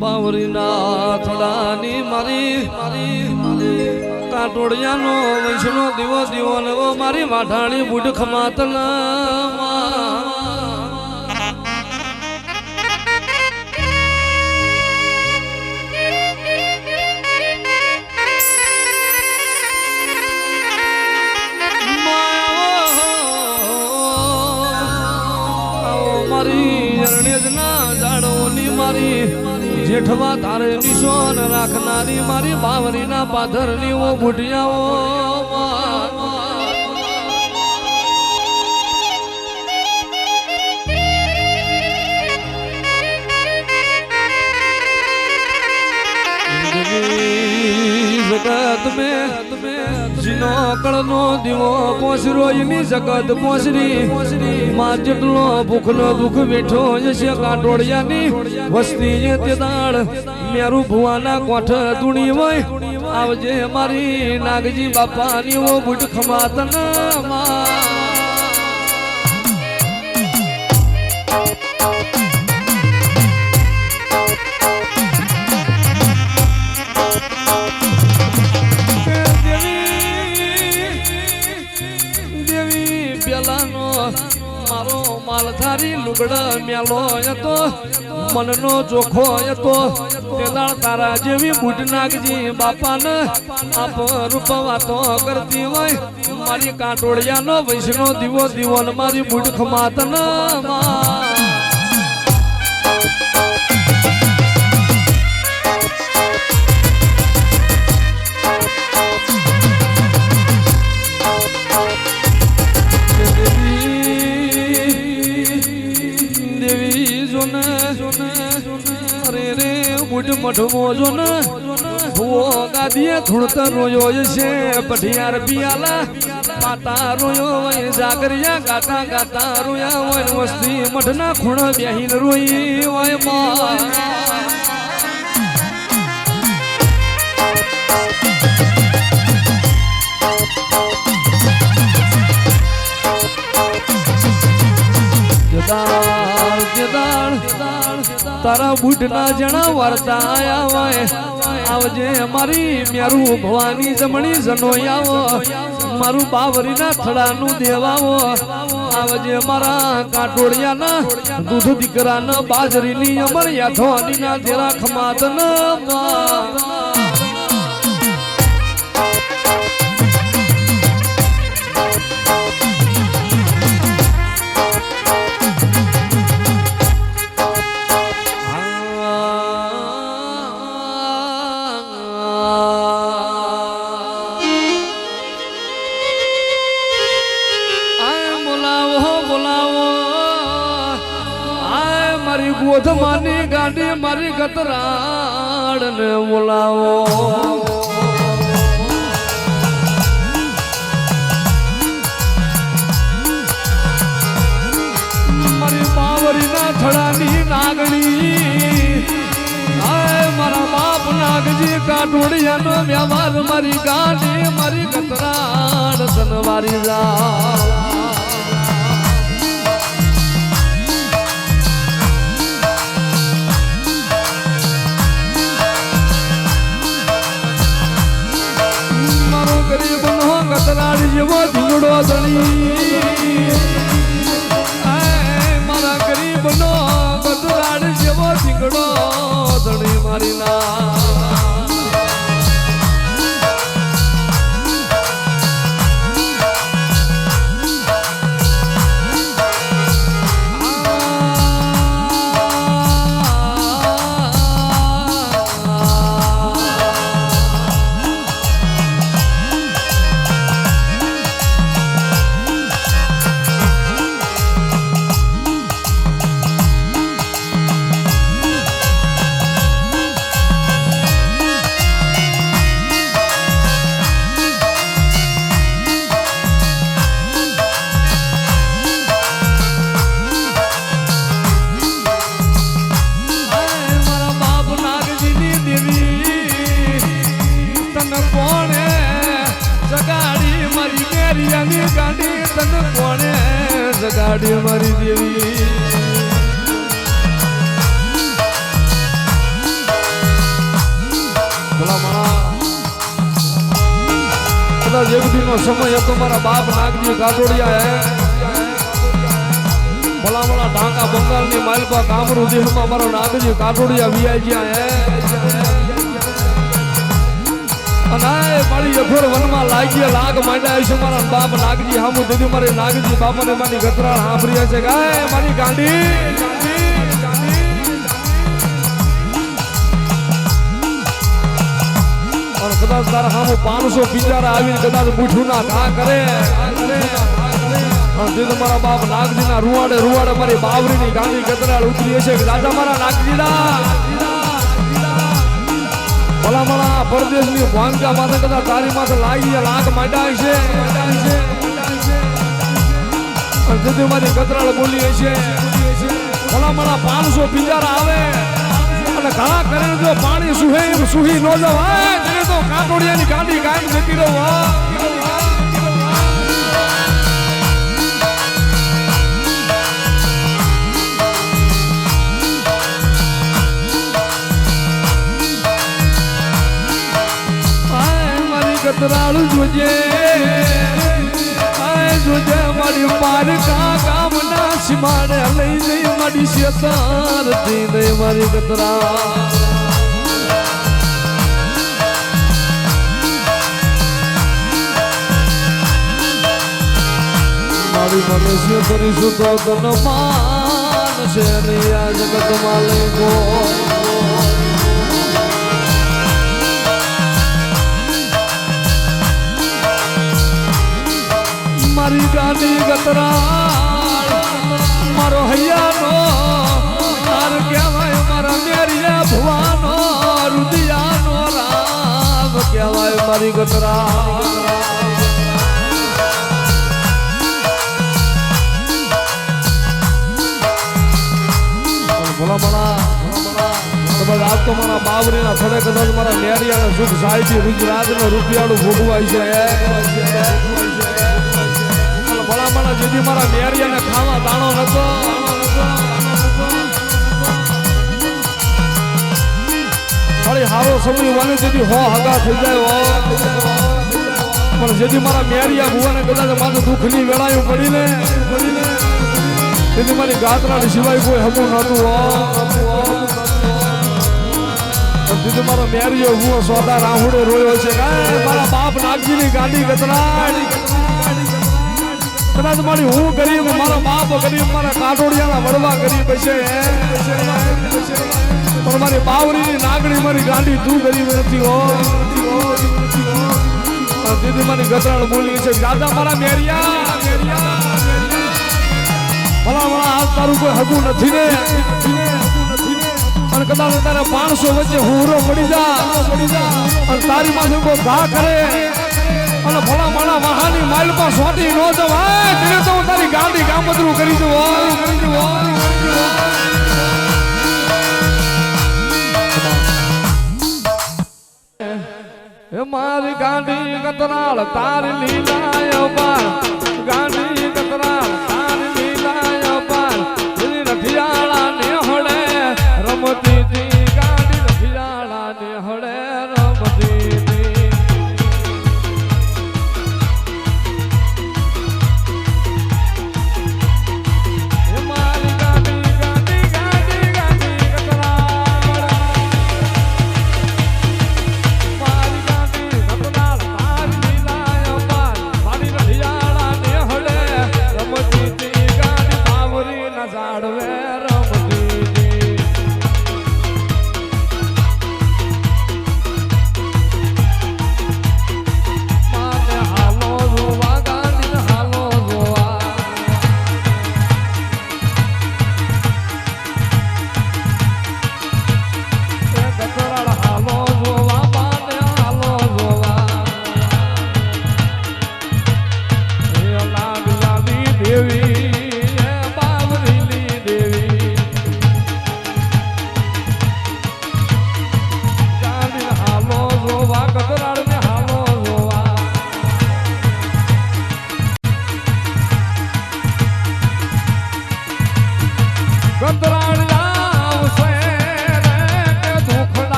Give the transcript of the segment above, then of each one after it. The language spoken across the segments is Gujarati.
બાવરી નાથડાની મારી કાટોડિયાનો વૈષ્ણો દીવો દીવો નવો મારી માઠાણી બુડ ખમાતના જેઠવા તારે નિશોન રાખનારી મારી બાવરી ના પાથરની ઓ બુઢિયાઓ જગત में जिनो कळनो दिवो पोसरो इनी जगत पोसरी मां जेटलो भूखनो दुख बेठो जसे काटोडियानी वस्ती जे तेदाळ मेरू भुवाना कोठ दुणी वय आवजे मारी नागजी बापानी वो बुट खमातना मां મારો માલધારી લુગડા મેલો હતો મનનો ચોખ્ખો હતો તેદાળ તારા જેવી બુટ નાગજી બાપાને આપ રૂપવાતો કરતી હોય મારી કાટોડિયાનો વૈષ્ણો દીવો દીવન મારી બુટ ખમાતના મઠમો જો ને ભૂવો ગાદીએ ધૂળતા રોયો છે પઠિયાર પિયાલા પાતા રોયો હોય જાગરિયા ગાતા ગાતા રોયા હોય વસ્તી મઠના ખૂણા બેહીને રોઈ હોય માં તારા બુટ ના જણા વાર્તા આયા હોય આવજે મારી મેરું ભવાની જમણી જનો આવો મારું બાવરી ના થડાનું દેવાવો આવજે મારા કાટોડિયાના દૂધ દીકરાના બાજરીની અમર યાથવાની ના તેરા ખમાતના મારી ગાડી મારી ગતરાડ ને બોલાવો મારી બાવરી ના થડાની નાગણી મારા બાપ નાગજી કાટોડિયાનો વ્યવહાર મારી ગાડી મારી ગતરાડ સનવારી જા ગતરાડ જેવો ધીંગડો ધણી મારા ગરીબ નો ગતરાડ જેવો ધીંગડો ધણી મારી ના સગાડી મારી મેરિયાની ગાડી તને કોણે સગાડી મારી દેવી જેવડીનો સમય હતો મારા બાપ નાગજી કાટોડિયા હે ભલામણા ઢાંકા બંગાળની માલપા કામરૂ દેહમાં મારો નાગજી કાટોડિયા વિયાજ્યા હે અને મારી અઘોર વનમાં લાગી લાગ માંડ્યા છે મારા બાપ નાગજી હામુ દીદી મારી નાગજી બાપાને મારી ગતરાળ સાંભળ્યા છે ગાય મારી ગાંડી કદાચ તારા સામે 500 બિચારા આવીને કદાચ બુઠું ના ઘા કરે મારા બાપ નાગજી ના રૂવાડે મારી બાવરીની ગાંડી ગતરાળ ઉતરી હશે રાજા મારા નાગજીડા ભલામણા પરદેશની ભાંગા માથે કદાચ તારી માથે લાગી લાગ માંડ્યા છે જેથી મારી ગતરાળ બોલી હશે ભલામણા 500 બિચારા આવે અને ઘણા કરીને જો પાણી સુહી ન જવાય તો કાટોડિયાની ગાંડી કાયમ જતી રહો મારી ગતરાળ જોજે જોજે મારી પારકા ગામના સીમાડે લઈ જઈ મારી શેતાર થી મારી ગતરાળ મનુષ્ય કરીશું તો તન માન છે નહીં આ જગતમાં લઈ ગો મારી ગાંડી ગતરાળ મારો હૈયાનો તાર કહેવાય મારા મેરિયા ભવાનો રુદિયાનો રામ કહેવાય મારી ગતરાળ આજ તો મારા બાવરીના થડે કદાચ મારા મેરિયાના સુખ સાહિત્ય ગુજરાતનો રૂપિયાનું ભોગવાય છે ભલામણા જેથી મારા મેરિયાને ખાવા દાણો નતો ખાલી હારો સમય વાને જેથી હગા થઈ જાય પણ જેથી મારા મેરિયા ભુવાને કદાચ માથે દુઃખની વેળાયું પડીને તેથી મારી ગાત્રાની સિવાય કોઈ હમું નતું દીદી મારો મેરિયો હું સોદા રાહુડે રોયો છે મારા બાપ નાગજીની ગાંડી ગતરાળ કદાચ મારી હું ગરીબ મારો બાપ ગરીબ મારા કાટોડિયાના વડવા ગરીબ છે પણ મારી બાવરીની નાગણી મારી ગાંડી તું ગરીબ નથી હો દીદી મારી ગતરાળ બોલી છે દાદા મારા મેરિયા ભલા આજ તારું કોઈ હગું નથી ને અને કદાચ તારે 500 વચ્ચે હુરો પડી જા અને તારી માથે કોઈ ઘા કરે અને ભલા માણા વાહાની માઇલ પર સોટી ન જવાય તેને તો હું તારી ગાંડી કામતરું કરી દઉં મારી ગાંડી ગતરાળ તારી લીલાય પાર ગાંડી ગતરાળ તારી લીલાય પાર રઠિયાળા ને હળે રમતી તી ગાંડી રઠિયાળા ને હળે રમતી તી મારી ગાંડી ગાંડી ગાંડી ગાંડી ગતરાળ મારી ગાંડી ગતરાળ તારી લીલાય પાર મારી રઠિયાળા ને હળે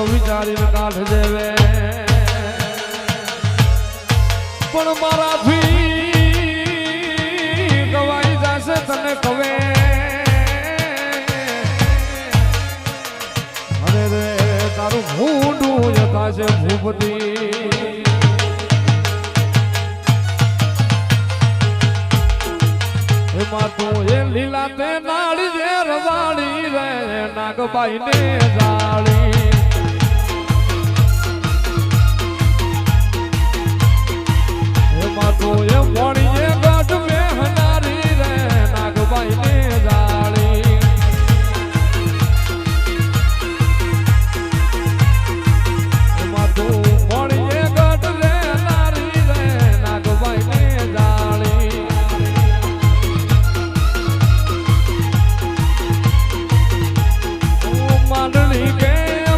તો વિચારીને કાઢ દેવે પણ મારાથી ગવાઈ જશે તને કવે અરે રે તારું ભૂંડું થશે ભૂપતી એમાં તું એ લીલા તે નાળી જે રવાડી રે નાગબાઈ ને જાળી એમાં તું એ મોડી એ ગાઢ મેહનારી રે નાગબાઈ ને જાળી એમાં તું મોડી એ ગાઢ રે નારી રે નાગબાઈ ને જાળી માંડલી કે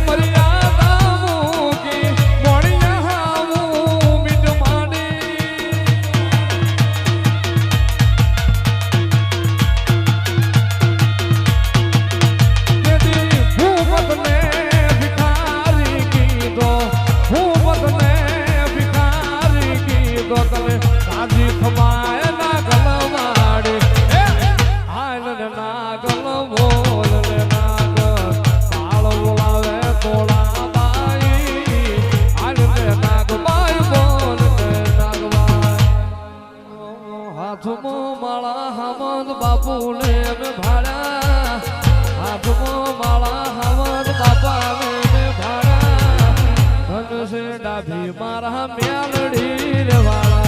મર્યાદા મૂકી મોણિયા હાવું મીઠ માંડી ભૂપતને ભિખારી કીધો ભૂપતને ભિખારી કીધો તમે કાજી ખમાય ના ગલવાડે હાલ ના ગલવો હાથમાં માળા હામદ બાપુને અમે ભાડા હાથમાં માળા હામદ બાપા અમે ભાડા ધનુષે ડાભી મારા મ્યાલડી રે વાળા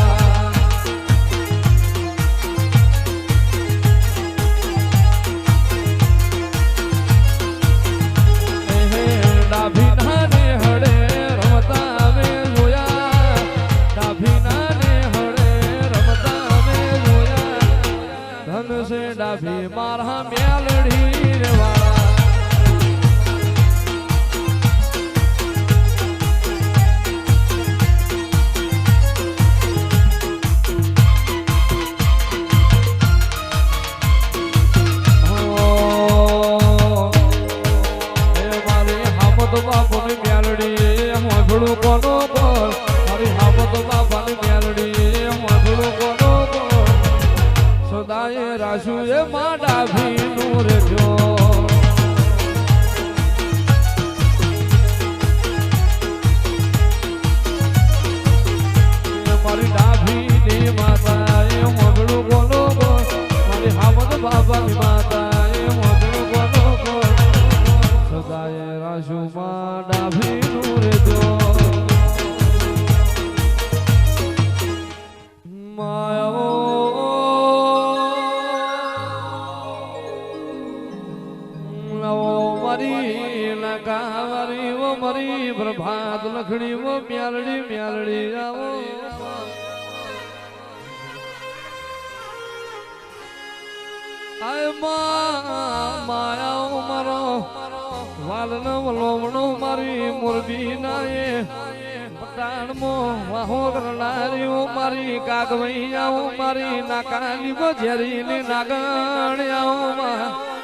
ડાભી નાને હડે રમતા અમે જોયા ડાભી નાને હડે રમતા અમે જોયા ધનુષે ડાભી મારા મ્યાલડી રે વાળા બાપુની મ્યાલડી મોઢડું કોનો પર મારી હામત બાપાની મ્યાલડી મોઢડું કોનો પર સદાય રાશુ એ માં ડાભીનું રેજો મારી ડાભીની માતા એ મોઢડું કોનો પર મારી હામત બાપાની માતા એ મોઢડું કોનો પર સદાય રાશુમાં ડાભીનું રેજો મારી નકાવારી ઓ મારી પ્રભાત લખડી ઓ મ્યાલડી મ્યાલડી આવો આય માયા મારો વાલનો વલોવણો મારી મોરબી નાએ પટાણમો વાહો કરનારી ઓ મારી કાગવૈયાઓ મારી નાકાલી બજેરીની નાગણ્યાઓ માં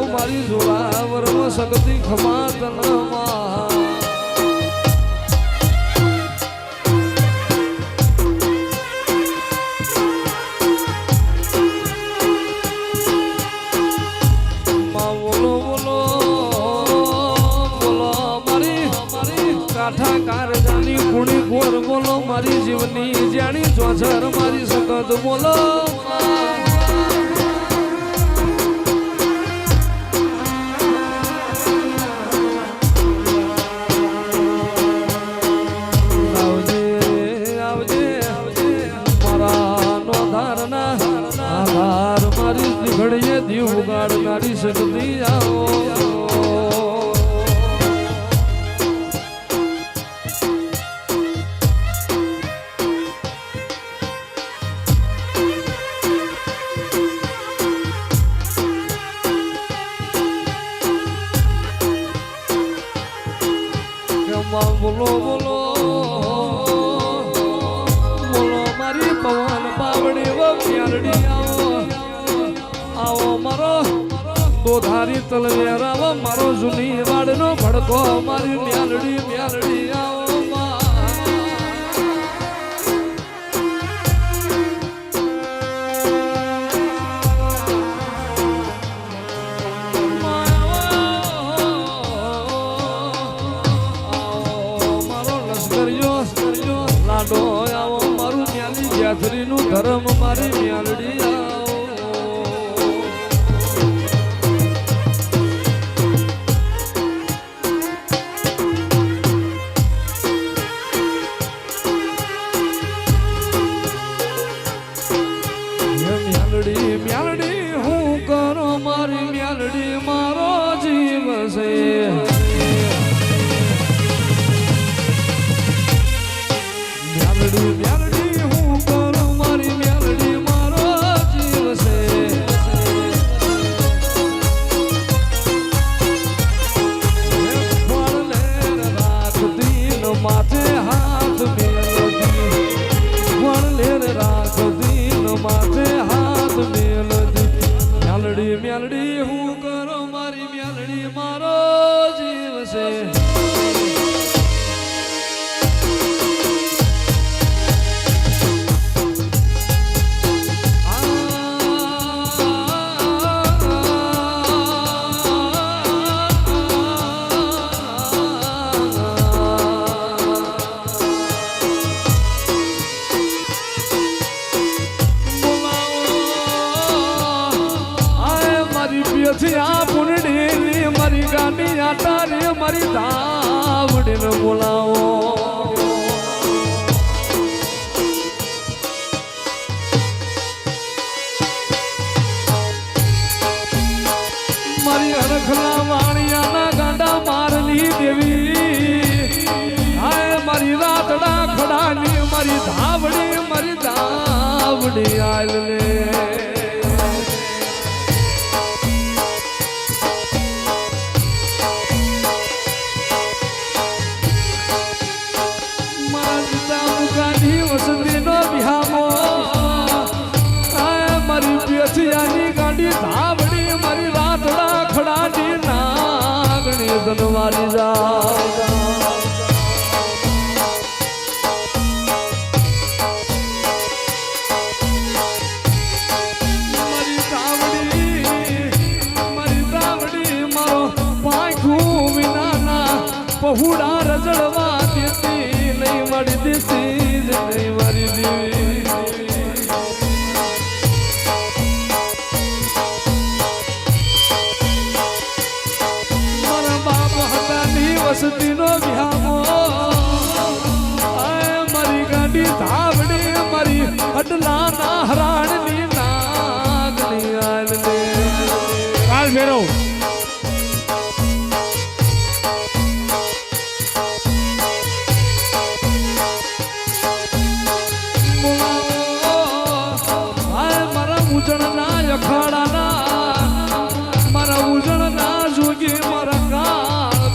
મારી જોરાવરમાં શક્તિ ખમાતનમાં બોલો બોલો બોલો મારી કાઠા કારજાની કુણી ગોર બોલો મારી જીવની જાણી ચોછર મારી સખત બોલો ઘડીએ દીવ ઉગાડનારી શક્તિ આવો બોલો બોલો બોલો મારી પવન પાવડી વ્યાલડી આવો મારો દોધારી તલવેર આવો મારો જૂની વાડનો ભડકો મારી મ્યાલડી મ્યાલડી આવો લાડો આવો મારું મ્યાલી જાથરીનું ધર્મ મારી મ્યાલડી મ્યાલડી મ્યાલડી હું કરો મારી મ્યાલડી મારો જીવ છે મ્યાલડી હું કરું મારી મ્યાલડી મારો જીવ છે રાખતી માથે હાથ મેલતી રાખતી માથે હાથ મેલતી મ્યાલડી મ્યાલડી હું કરું મારી મ્યાલડી મારો જીવ છે મારી ગાડી આટા રે મારી ધાવડીને બોલાવો મારી અરખલા વાણિયાના ગાંડા મારની દેવી હાય મારી રાતડા ખડાની મારી ધાવડી આલ લે મારી ગાડી ધાવડી મારી રાતડા ખડાની નાગણી ધનવારી જા મારી ધાવડી મારો પાંખું વિનાના પહુડા રજળવા દેતી નહીં મળી દેતી નહીં મારી દેવી વસતીનો વિહામો મારી ગાડી ધાવડી મારી અડલા ના હરાણની નાગની આલ લે કાલ ફેરો મારા ઉજણ ના અખાડાના મારા ઉજણ ના જોગી મારા કાળ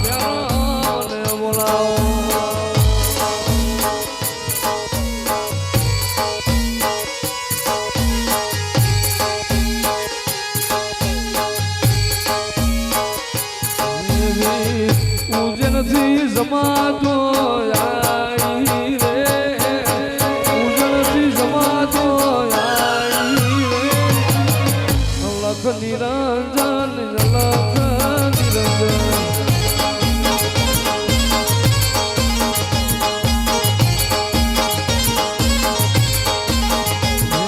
ઉજનથી જમાતો આવી રે ઉજનથી જમાતો આવી રે લખ નિરંજન લખ નિરંજન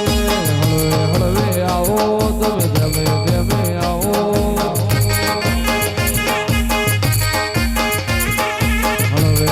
હળવે આવો તમે ધમે ધમે આવો હળવે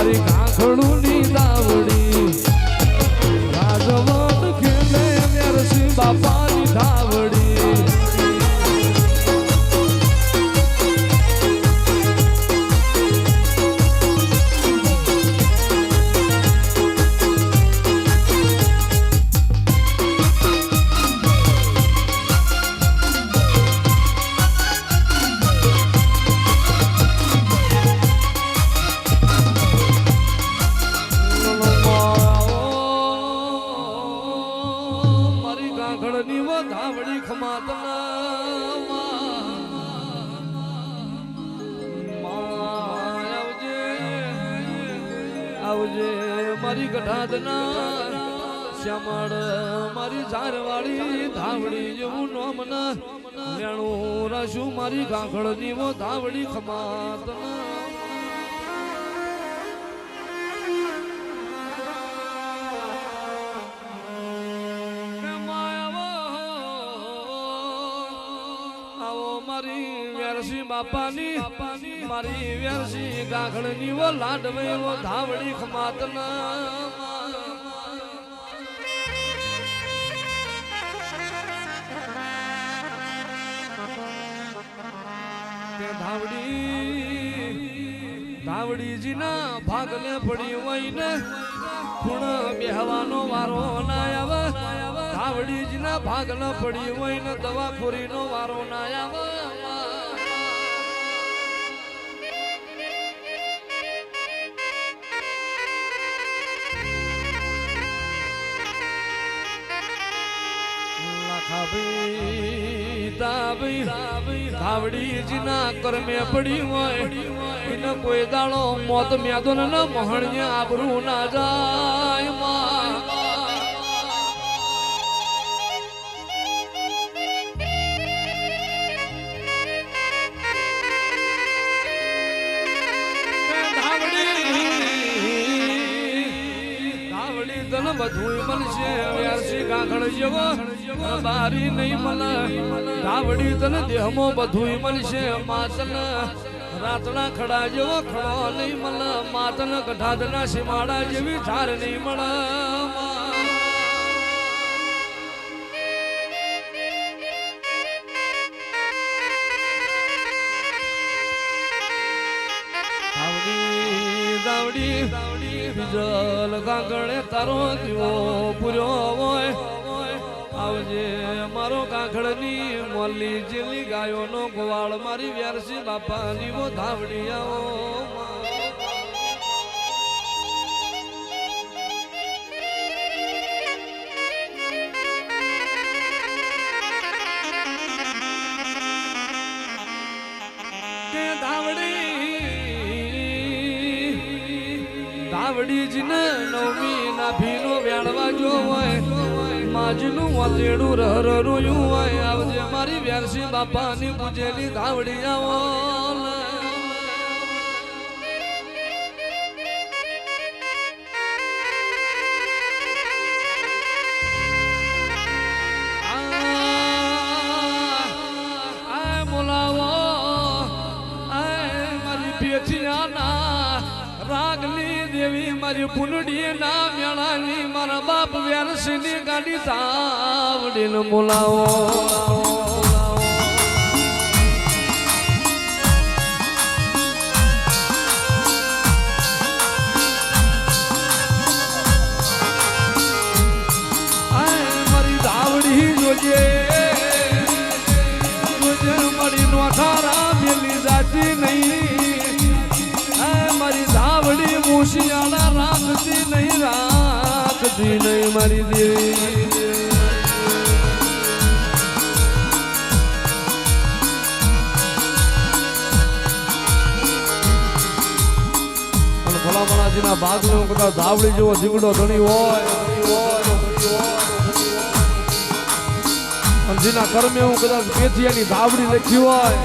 મારી કાંખડુની દાવડી રાજવટ ખેલે વેરસી બાપાની ધાવડી ધાવડી ખમાતના આવજે મારી ગઢાદના શ્યામળ મારી ઝારવાળી ધાવડી જેવું નોમના લેણું રાશું મારી કાંખડની વો ધાવડી ખમાતના મારી વેરસી બાપાની મારી વેરસી કાંખડની વો લાડવે વો ધાવડી ખમાતના ધાવડીજીના ભાગલે પડી હોય ને ખૂણ બેહવાનો વારો ના આવે ધાવડીજીના ભાગલે પડી હોય ને દવાખોરીનો વારો ના આવે ધાવડીજીના કર્મે પડી હોય એને કોઈ દાડો મોત મેદો ન મહણ્ય આબરૂ ના જાય તન બધું મળશે વ્યાસી કાંખડ જેવો બારી નહીં મળે ધાવડી તને દેહમાં બધું મળશે માતન રાતના ખડા જેવો ખડો નહીં મળે માતન ગઢાદના સીમાડા જેવી ધાર નહીં મળે બીજલ કાંકડે તારો દીવો પૂર્યો હોય આવજે મારો કાંકડની મોલી જેલી ગાયોનો ગોવાળ મારી વ્યારસી બાપાની વો ધાવડી આવો ધાવડીજીને નવમી ના ભીનો વેણવા જો હોય માજનું વાતેડું રર રોયું હોય આવજે મારી વ્યારસી બાપાની પૂજેલી ધાવડી આવો બોલાવો મારી પેઠિયાના રાગલી દેવી મારી પુનડી ના મેળાની મારા બાપ વ્યારસીની ગાડી ધાવડીને બોલાવો મારી ધાવડી જોજે મારી નોઠારા મેલી જાતી નહીં મારી ધાવડી મૂશિયાળા રાખતી નહીં મારી દેવી ભલામણાજીના ભાગનો કદાચ ધાવડી જેવો જીગડો ધણી હોય જેના કર્મે હું કદાચ પેથિયાની ધાવડી લખી હોય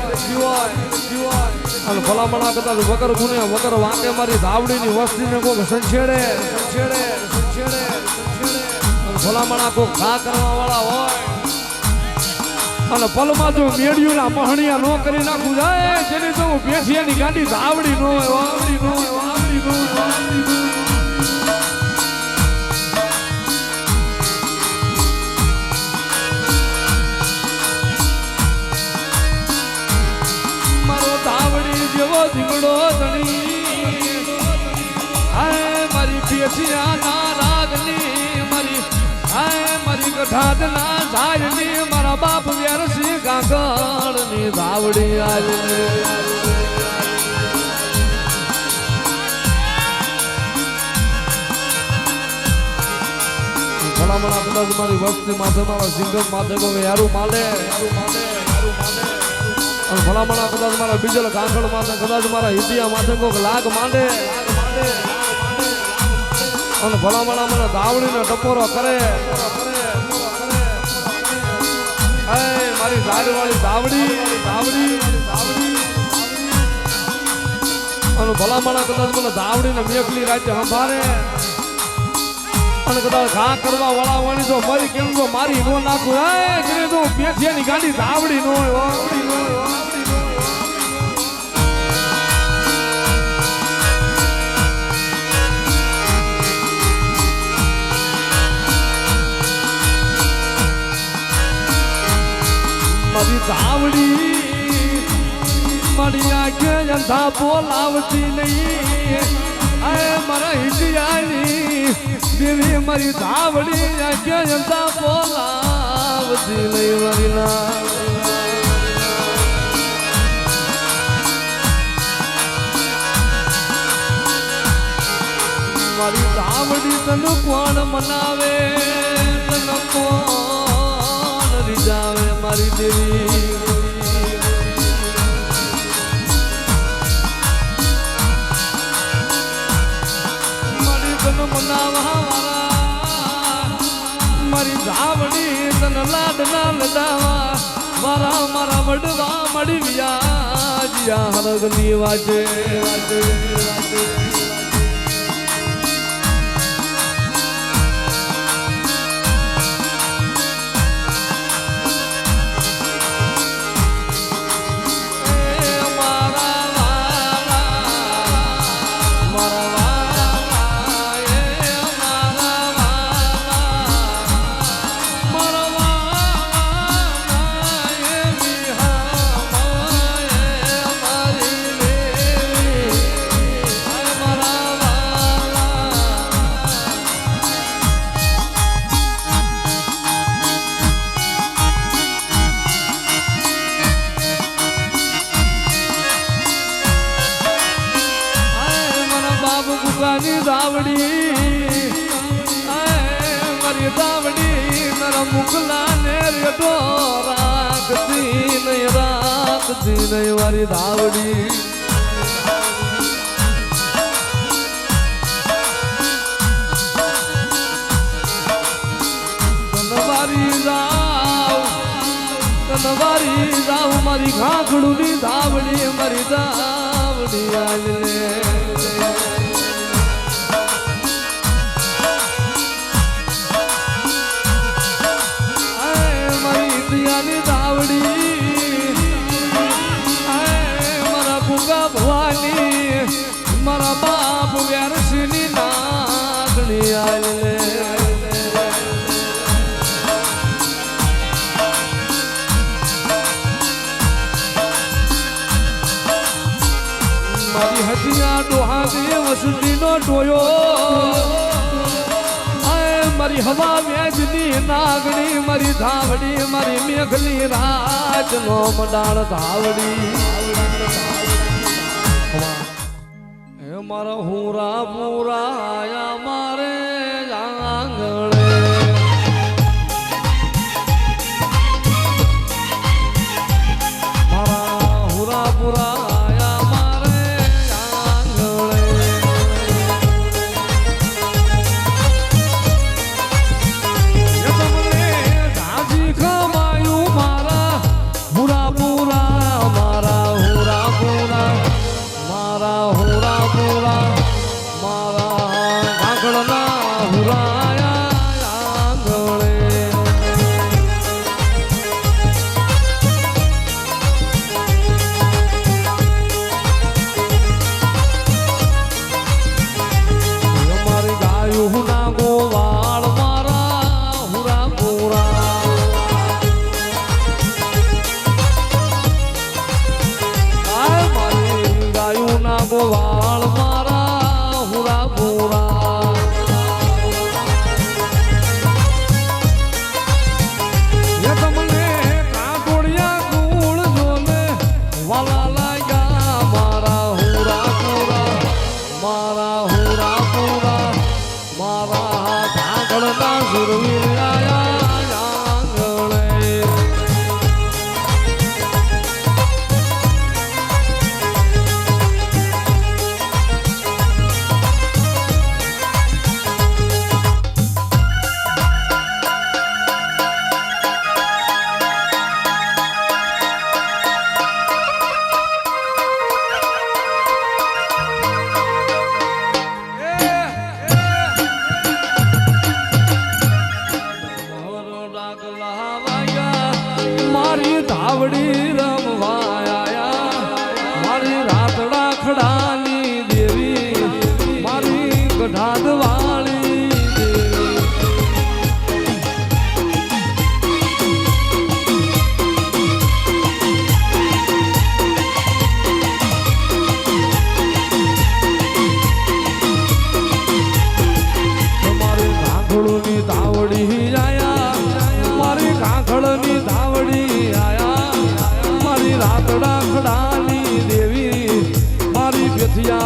અને ભલામણા કદાચ વગર ગુને વગર વાંકે મારી ધાવડીની વસ્તીને કોઈક સંછેડે ભલામણા કોઈ ઘા કરવા વાળા હોય અને પલમાં જો મેળિયુંના મહણિયા નો કરી નાખું જાય જેની તો પેઠિયાની ગાડી ધાવડી નો હોય વાવડી નો હોય રસિયાના રાગની મારી આય મારી ગઢાદના ઝાડની મારા બાપ વેરસી કાગળની ધાવડી આવી ભલામણા કદાચ મારી વસ્તી માથે મારા સિંગમ માથે કોઈ યારું માલે અને ભલામણા કદાચ મારા બીજલ કાંકળ માથે કદાચ મારા હિતિયા માથે કોઈક લાગ માંડે અને ભલામણા મને ધાવડીને ટપોરો કરે મારી ઝાડવાળી ધાવડી અને ભલામણા કદાચ મને ધાવડીને મેકલી રાતે સંભાળે અને કદાચ ઘા કરવા વાળા વાળી તો મારી કેમ તો મારી નો નાખું કે તો પેઠિયાની ગાડી ધાવડી નો હોય મારી ધાવડી મારી આંખે અંધા બોલાવતી નહીં આય મારા હિતિયાની દેવી મારી ધાવડી આંખે અંધા બોલાવતી નહીં મારી મારી ધાવડી તને કોણ મનાવે તને કોણ રીઝાવે મારી દેવી મારી તને મનાવા મારી ધાવડી તને લાડના લડાવા મારા વડવા મળી વ્યાજ્યા હરગની વાજે ધાવડી મારી ધાવડી મારા મુગલા ને રેડો રાખતી નહીં મારી ધાવડી તનવારી જાવ મારી ખાખડું ની ધાવડી મારી ધાવડી આલે મારા ભૂગા ભવાની મારા બાપ વ્યારસની નાગણી આલે મારી હતિયા ડોહા વસુલી નો ટોયો મારી હવા વેજની નાગણી મારી ધાવડી મારી મેઘલી રાજ નો મડાળ ધાવડી મારા હુરા પુરા મારે આંગણે મારા હુરા પુરા મારા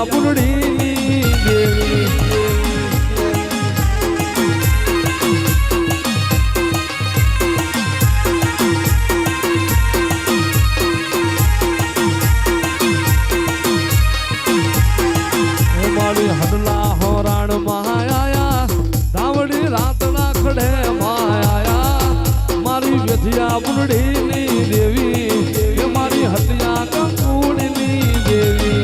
પુરડીની દેવી મારી હડલા હોરાણ માયા ધાવડી રાતના ખડે માયા મારી વ્યથિયા પુરડીની દેવી મારી હત્યા કંકુડની દેવી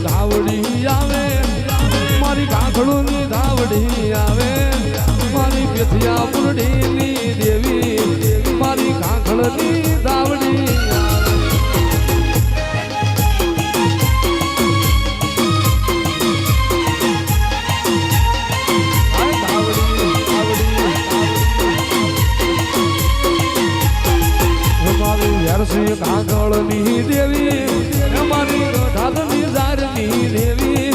ધાવડી આવે મારી કાંખડોની ધાવડી આવે મારી વ્યથિયા પુરડીની દેવી મારી કાંખડની ધાવડી મારી કાંખડની દેવી મારી ઢાલની ઝારની દેવી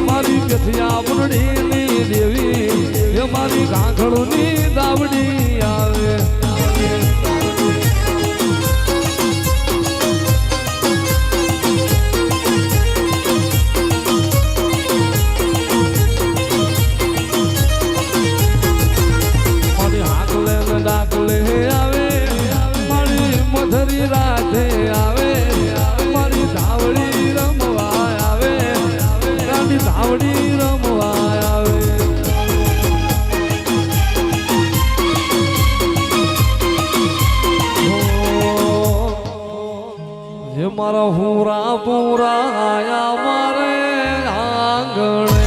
મારી વ્યથિયા પુરડીની દેવી મારી કાંખડની દાવડી આવે મારી હાકલે ને ડાકલે આવે મારી મધરી રાધે આવે મારી ધાવડી રમવા આવે ગાંડી ધાવડી રમવા આવે જે મારા હુરા પૂરા આયા મારે આંગણે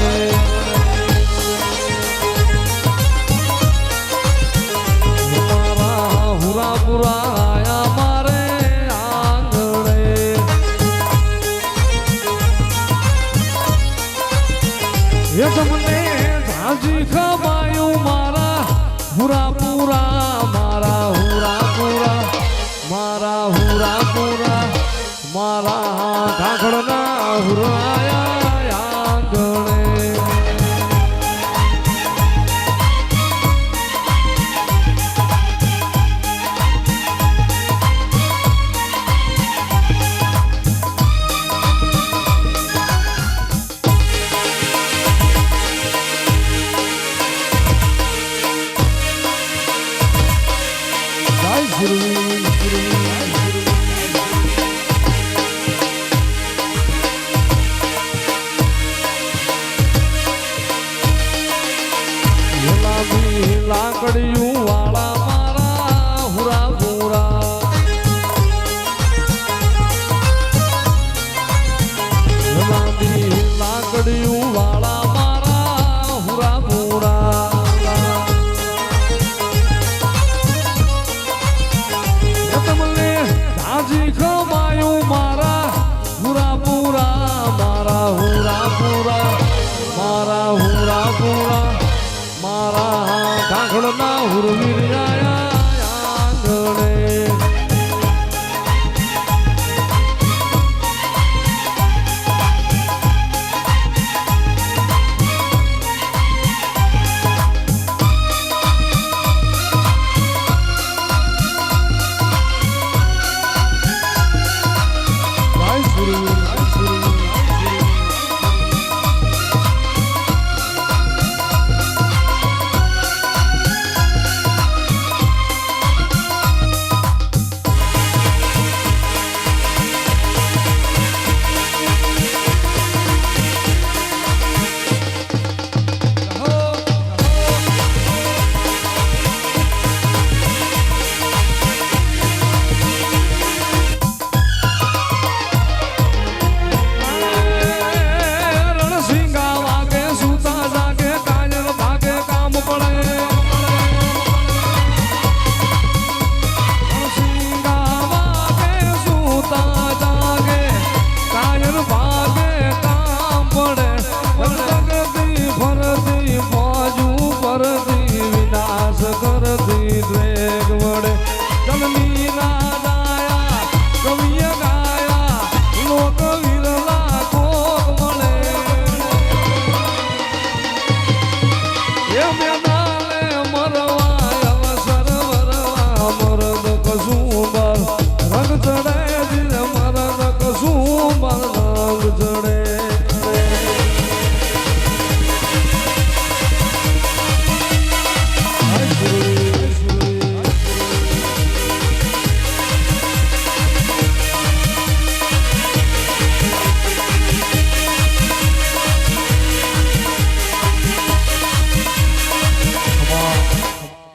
મારા હુરા પૂરા આયા મારે આંગણે એ તમને ઝાંઝી ખવાયું મારા હુરા પૂરા મારા હુરા પૂરા મારા હુરા પૂરા મારા કાંખડના હુરાયા આંગણે લાકડીયું